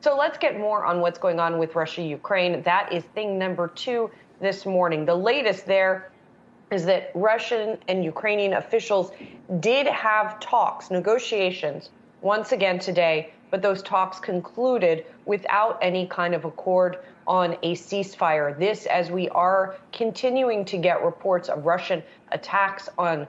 So let's get more on what's going on with Russia, Ukraine. That is thing number 2 this morning. The latest there is that Russian and Ukrainian officials did have talks, negotiations, once again today, but those talks concluded without any kind of accord on a ceasefire. This, as we are continuing to get reports of Russian attacks on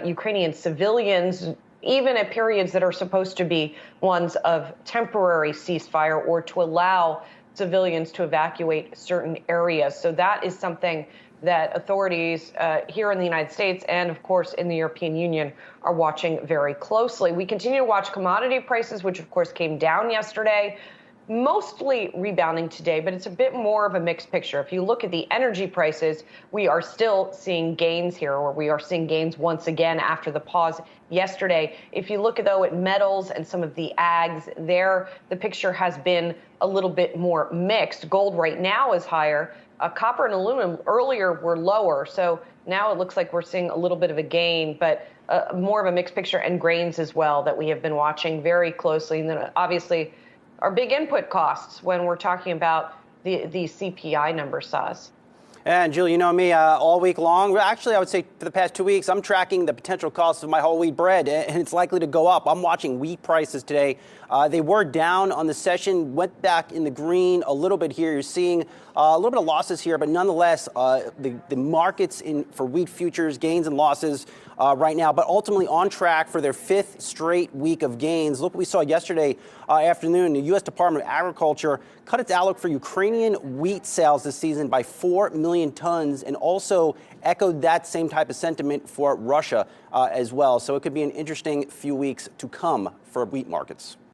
Ukrainian civilians, even at periods that are supposed to be ones of temporary ceasefire or to allow civilians to evacuate certain areas. So that is something that authorities here in the United States and, of course, in the European Union are watching very closely. We continue to watch commodity prices, which, of course, came down yesterday, mostly rebounding today, but it's a bit more of a mixed picture. If you look at the energy prices, we are still seeing gains here, or we are seeing gains once again after the pause yesterday. If you look, though, at metals and some of the ags there, the picture has been a little bit more mixed. Gold right now is higher. Copper and aluminum earlier were lower, so now it looks like we're seeing a little bit of a gain, but more of a mixed picture, and grains as well that we have been watching very closely. And then obviously our big input costs when we're talking about the CPI numbers, Saz. And Jill, you know me, all week long, actually I would say for the past 2 weeks, I'm tracking the potential cost of my whole wheat bread, and it's likely to go up. I'm watching wheat prices today. They were down on the session, went back in the green a little bit here. You're seeing a little bit of losses here, but nonetheless, the markets for wheat futures, gains and losses right now, but ultimately on track for their 5th straight week of gains. Look what we saw yesterday afternoon. The U.S. Department of Agriculture cut its outlook for Ukrainian wheat sales this season by 4 million tons, and also echoed that same type of sentiment for Russia as well. So it could be an interesting few weeks to come for wheat markets.